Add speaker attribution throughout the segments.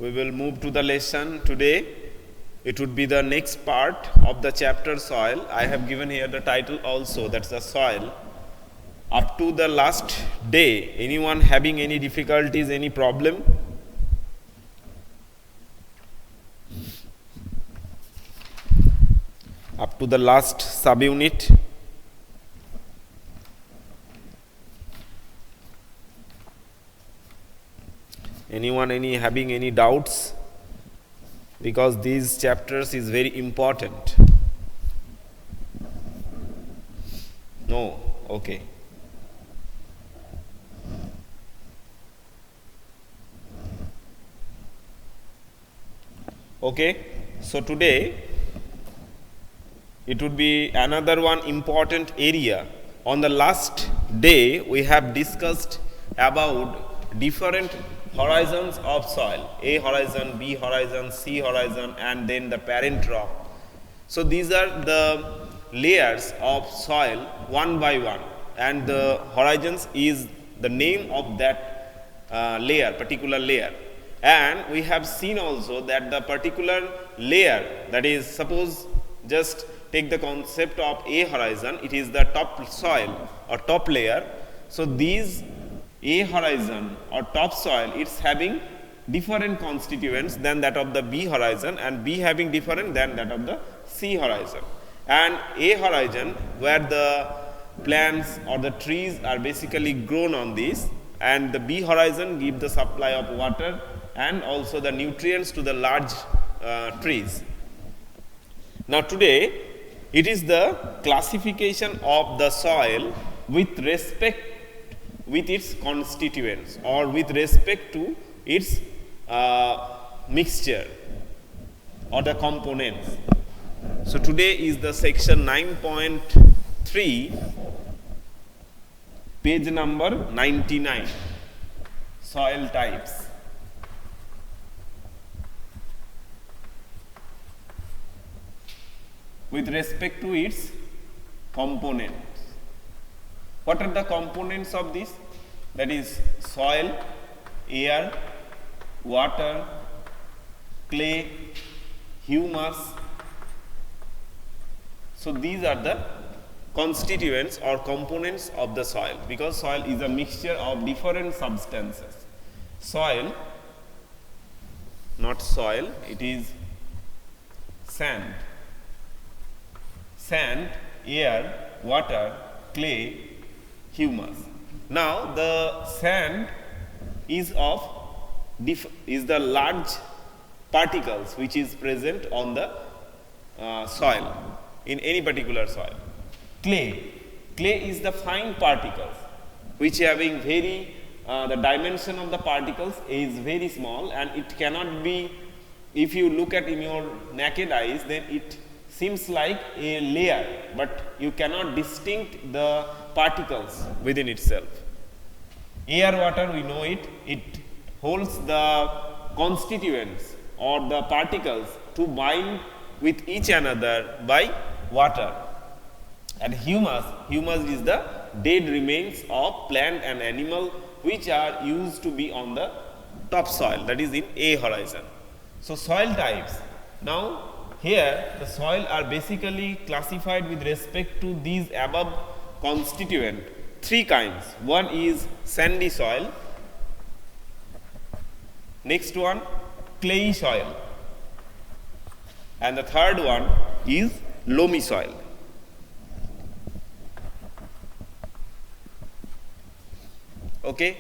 Speaker 1: We will move to the lesson today. It would be the next part of the chapter soil. I have given here the title also, that's the soil. Up to the last day, anyone having any difficulties, any problem? Up to the last subunit. Anyone having any doubts? Because these chapters is very important. No, okay. Okay, so today it would be another one important area. On the last day we have discussed about different horizons of soil, A horizon, B horizon, C horizon, and then the parent rock. So these are the layers of soil one by one, and the horizons is the name of that particular layer. And we have seen also that the particular layer, that is, suppose just take the concept of A horizon, it is the top soil or top layer. So these A horizon or topsoil, it's having different constituents than that of the B horizon, and B having different than that of the C horizon. And A horizon, where the plants or the trees are basically grown on this, and the B horizon give the supply of water and also the nutrients to the large trees. Now today, it is the classification of the soil with respect with its constituents or with respect to its mixture or the components. So today is the section 9.3, page number 99, soil types. With respect to its components. What are the components of this? That is soil, air, water, clay, humus. So these are the constituents or components of the soil, because soil is a mixture of different substances. Soil, not soil, it is sand. Sand, air, water, clay, humus. Now the sand is the large particles which is present on the soil, in any particular soil. Clay is the fine particles which having very the dimension of the particles is very small, and it cannot be, if you look at in your naked eyes, then it seems like a layer, but you cannot distinguish the particles within itself. Air, water, we know it holds the constituents or the particles to bind with each another by water. And humus is the dead remains of plant and animal which are used to be on the topsoil, that is in A horizon. So soil types. Now here the soil are basically classified with respect to these above constituent, three kinds. One is sandy soil, next one clayey soil, and the third one is loamy soil. Okay.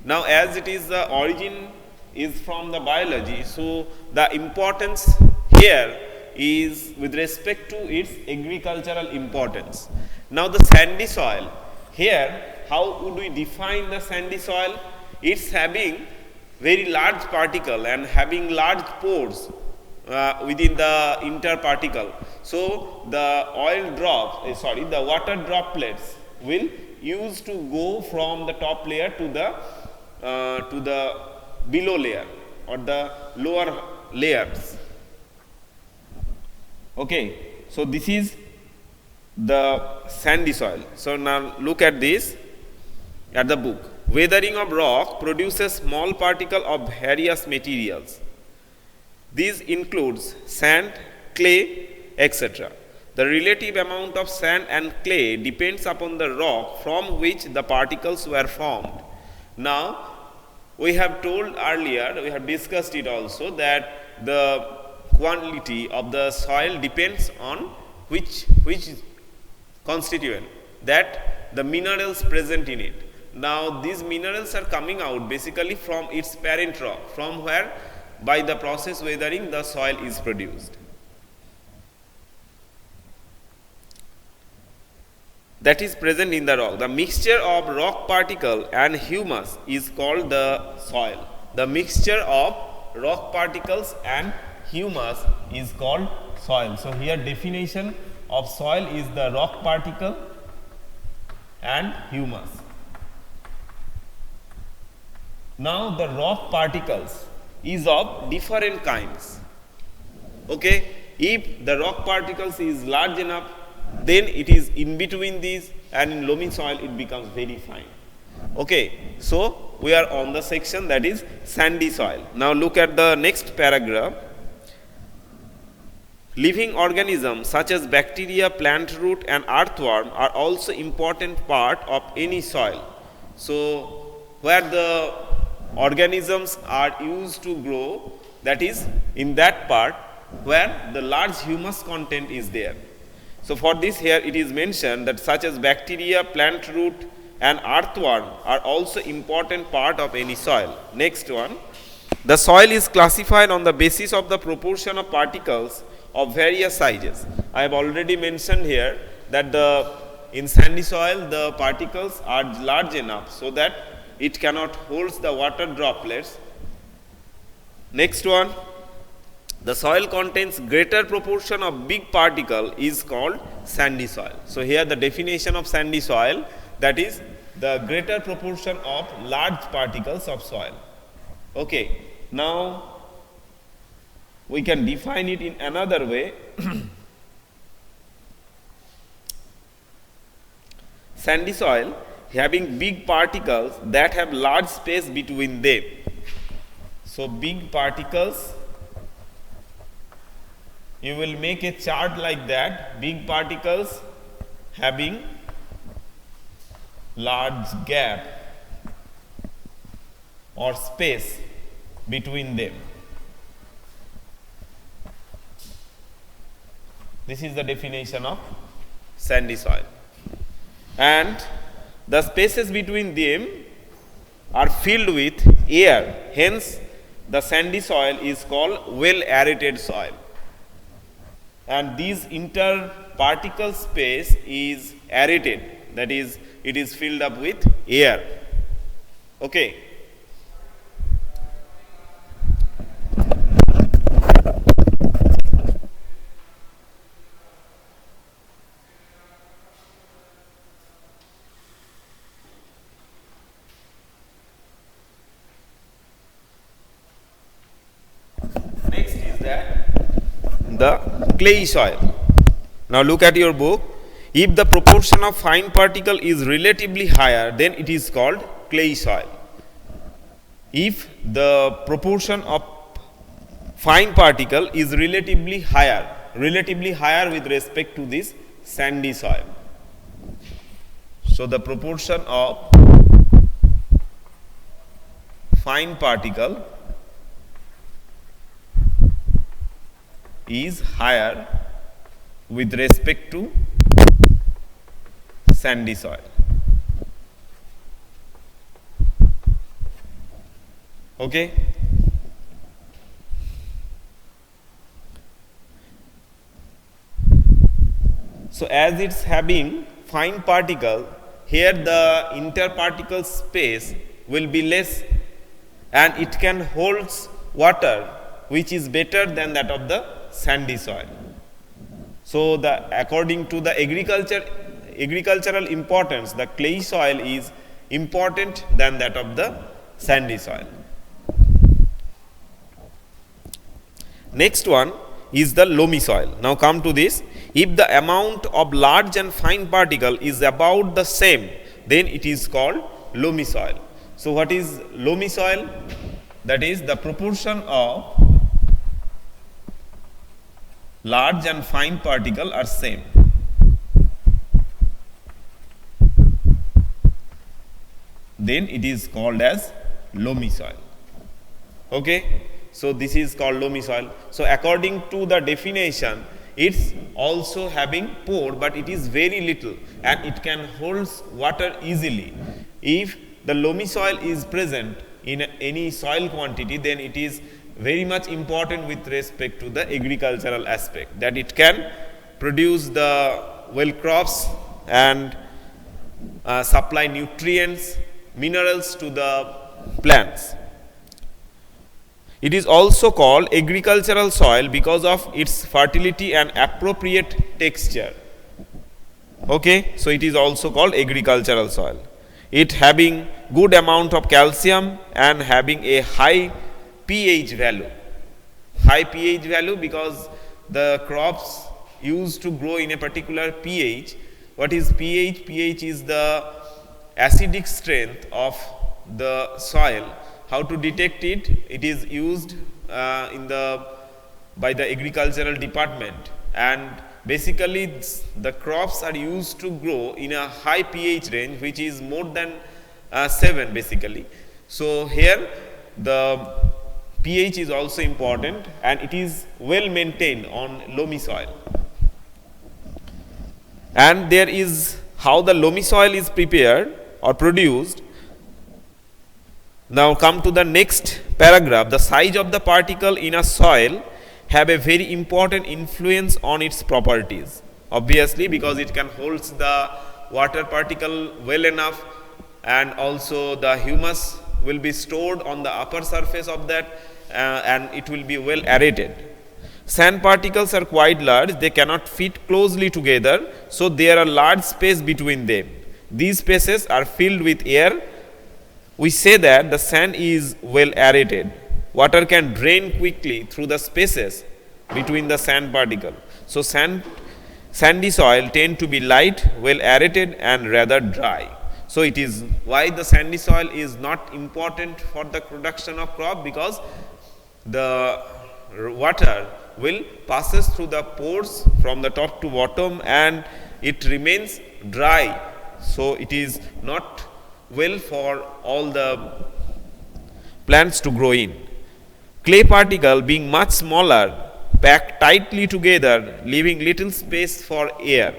Speaker 1: Now as it is the origin is from the biology, so the importance here is with respect to its agricultural importance. Now the sandy soil, here how would we define the sandy soil? It's having very large particle and having large pores within the interparticle. So the the water droplets will use to go from the top layer to the below layer or the lower layers. Okay, so this is the sandy soil. So now look at this at the book. Weathering of rock produces small particle of various materials. These includes sand, clay, etc. The relative amount of sand and clay depends upon the rock from which the particles were formed. Now, we have told earlier, we have discussed it also, that the quality of the soil depends on which constituent, that the minerals present in it. Now, these minerals are coming out basically from its parent rock, from where by the process weathering the soil is produced. That is present in the rock. The mixture of rock particle and humus is called the soil. The mixture of rock particles and humus is called soil. So, here definition of soil is the rock particle and humus. Now, the rock particles is of different kinds. Okay? If the rock particles is large enough, then it is in between these, and in loamy soil it becomes very fine. Okay, so we are on the section that is sandy soil. Now look at the next paragraph. Living organisms such as bacteria, plant root and earthworm are also important part of any soil. So where the organisms are used to grow, that is in that part where the large humus content is there. So for this here it is mentioned that such as bacteria, plant root and earthworm are also important part of any soil. Next one, the soil is classified on the basis of the proportion of particles of various sizes. I have already mentioned here that in sandy soil the particles are large enough so that it cannot hold the water droplets. Next one, the soil contains greater proportion of big particle is called sandy soil. So here the definition of sandy soil, that is the greater proportion of large particles of soil. Okay, now we can define it in another way. Sandy soil having big particles that have large space between them. So big particles, you will make a chart like that, big particles having large gap or space between them. This is the definition of sandy soil. And the spaces between them are filled with air, hence the sandy soil is called well aerated soil. And these interparticle space is aerated, that is it is filled up with air. Okay. Next is that the clayey soil. Now look at your book. If the proportion of fine particle is relatively higher, then it is called clayey soil. If the proportion of fine particle is relatively higher with respect to this sandy soil. So the proportion of fine particle is higher with respect to sandy soil. Okay. So as it's having fine particle, here the interparticle space will be less and it can hold water which is better than that of the sandy soil. So according to the agricultural importance, the clay soil is important than that of the sandy soil. Next one is the loamy soil. Now come to this. If the amount of large and fine particle is about the same, then it is called loamy soil. So what is loamy soil? That is the proportion of large and fine particle are same. Then it is called as loamy soil. Okay, so this is called loamy soil. So according to the definition, it's also having pore, but it is very little and it can hold water easily. If the loamy soil is present in any soil quantity, then it is very much important with respect to the agricultural aspect, that it can produce the well crops and supply nutrients, minerals to the plants. It is also called agricultural soil because of its fertility and appropriate texture. Okay, so it is also called agricultural soil. It having good amount of calcium and having a high pH value. High pH value because the crops used to grow in a particular pH. What is pH? pH is the acidic strength of the soil. How to detect it? It is used by the agricultural department, and basically the crops are used to grow in a high pH range, which is more than 7 basically. So here the pH is also important, and it is well maintained on loamy soil. And there is how the loamy soil is prepared or produced. Now come to the next paragraph. The size of the particle in a soil have a very important influence on its properties. Obviously, because it can hold the water particle well enough, and also the humus will be stored on the upper surface of that, and it will be well aerated. Sand particles are quite large, they cannot fit closely together, so there are large space between them. These spaces are filled with air. We say that the sand is well aerated. Water can drain quickly through the spaces between the sand particle. So sandy soil tend to be light, well aerated and rather dry. So it is why the sandy soil is not important for the production of crop, because the water will passes through the pores from the top to bottom and it remains dry. So it is not well for all the plants to grow in. Clay particle being much smaller, packed tightly together, leaving little space for air.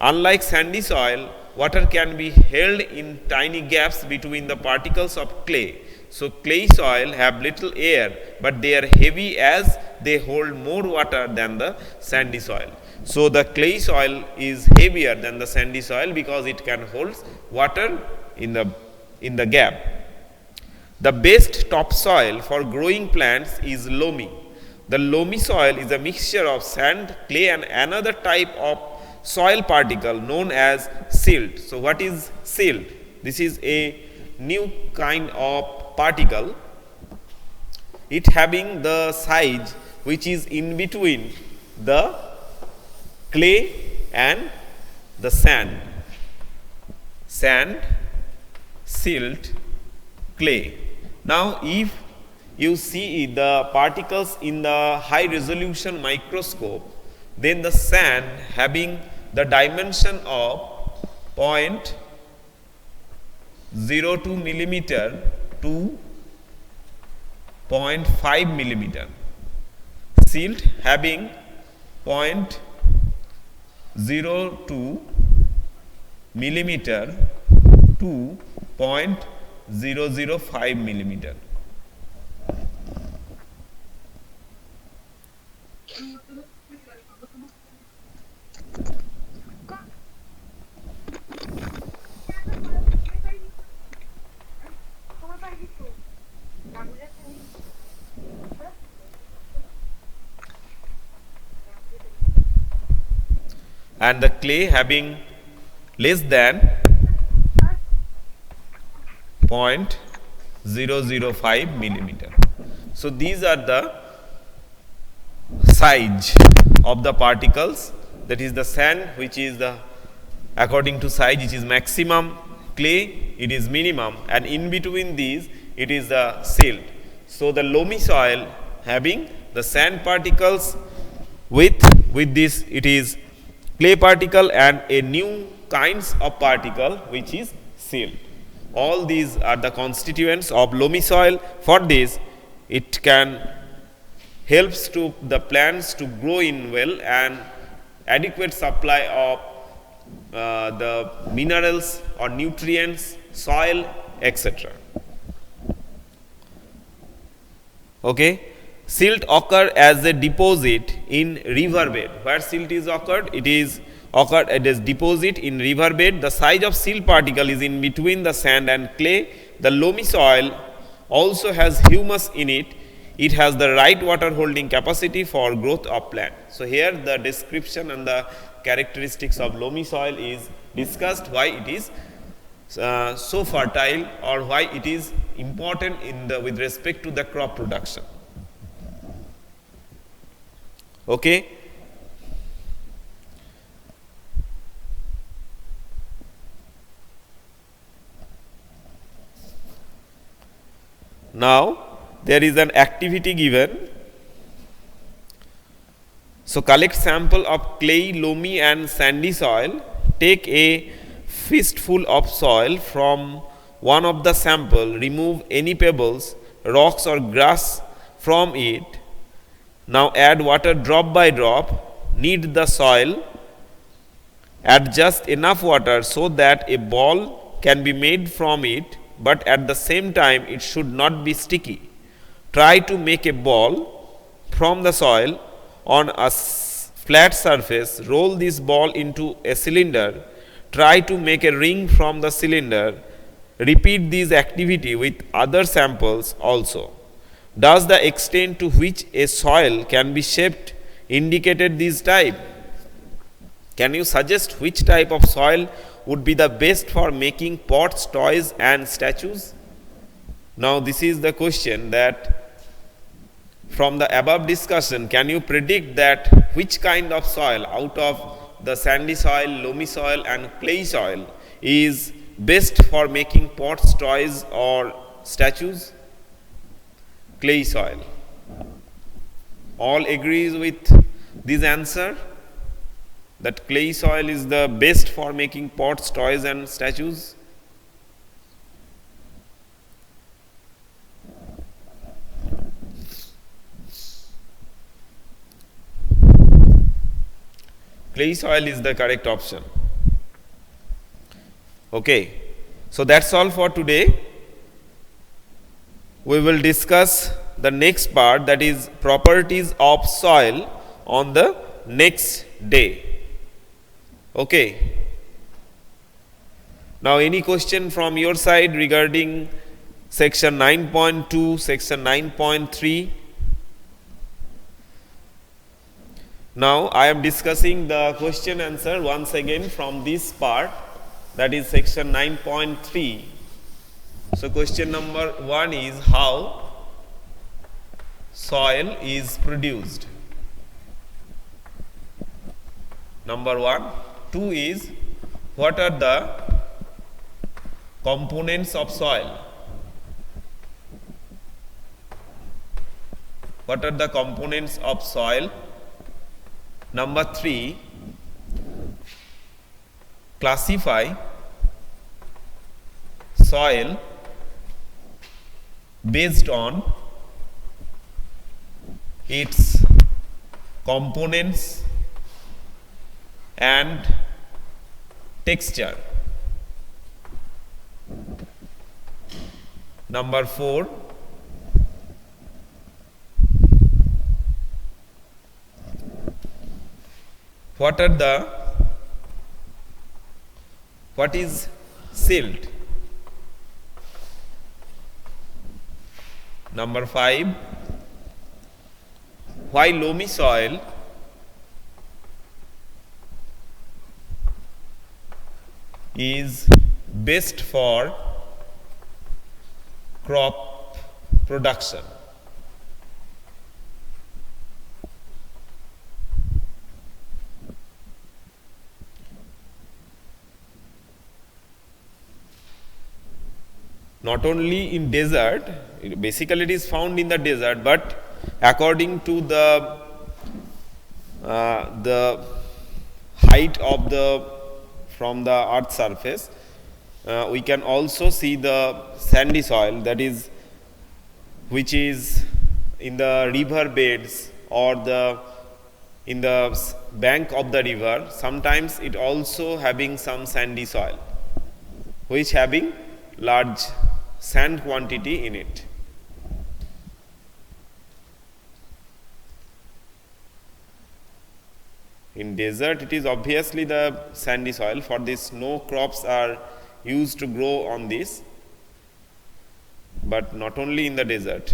Speaker 1: Unlike sandy soil, water can be held in tiny gaps between the particles of clay. So clay soil have little air, but they are heavy as they hold more water than the sandy soil. So the clay soil is heavier than the sandy soil because it can hold water in the gap. The best topsoil for growing plants is loamy. The loamy soil is a mixture of sand, clay and another type of soil particle known as silt. So what is silt? This is a new kind of particle. It having the size which is in between the clay and the sand. Sand, silt, clay. Now if you see the particles in the high resolution microscope, then the sand having the dimension of 0.02 millimeter to 0.5 millimeter. Silt having 0.02 millimeter to 0.005 millimeter. And the clay having less than 0.005 millimeter. So these are the size of the particles. That is the sand, which is the according to size it is maximum, clay it is minimum, and in between these it is the silt. So the loamy soil having the sand particles with this it is clay particle and a new kinds of particle which is silt. All these are the constituents of loamy soil. For this, it can helps to the plants to grow in well and adequate supply of the minerals or nutrients, soil, etc. Okay. Silt occur as a deposit in riverbed. Where silt is occurred? It is occurred as deposit in riverbed. The size of silt particle is in between the sand and clay. The loamy soil also has humus in it. It has the right water holding capacity for growth of plant. So here the description and the characteristics of loamy soil is discussed, why it is so fertile or why it is important in the with respect to the crop production. Okay. Now there is an activity given. So collect sample of clay, loamy and sandy soil. Take a fistful of soil from one of the sample. Remove any pebbles, rocks or grass from it. Now add water drop by drop. Knead the soil. Add just enough water so that a ball can be made from it, but at the same time it should not be sticky. Try to make a ball from the soil on a flat surface. Roll this ball into a cylinder. Try to make a ring from the cylinder. Repeat this activity with other samples also. Does the extent to which a soil can be shaped indicated this type? Can you suggest which type of soil would be the best for making pots, toys and statues? Now this is the question, that from the above discussion, can you predict that which kind of soil out of the sandy soil, loamy soil and clay soil is best for making pots, toys or statues? Clay soil. All agrees with this answer, that clay soil is the best for making pots, toys and statues? Clay soil is the correct option. Okay. So that's all for today. We will discuss the next part, that is properties of soil, on the next day. Okay. Now any question from your side regarding section 9.2, section 9.3? Now I am discussing the question answer once again from this part, that is section 9.3. So question number 1 is how soil is produced. Number 1. 2 is what are the components of soil? What are the components of soil? Number 3, classify soil based on its components and texture. Number 4, what is silt? Number 5, why loamy soil is best for crop production? Not only in desert, basically it is found in the desert, but according to the the height of the from the earth surface, we can also see the sandy soil, that is which is in the river beds or the in the bank of the river. Sometimes it also having some sandy soil which having large sand quantity in it. In desert, it is obviously the sandy soil. For this, no crops are used to grow on this, but not only in the desert.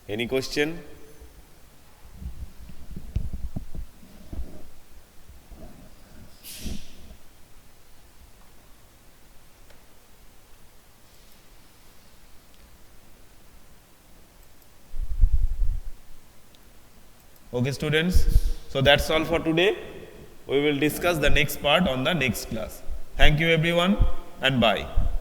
Speaker 1: Any question? Okay, students. So that's all for today. We will discuss the next part on the next class. Thank you everyone and bye.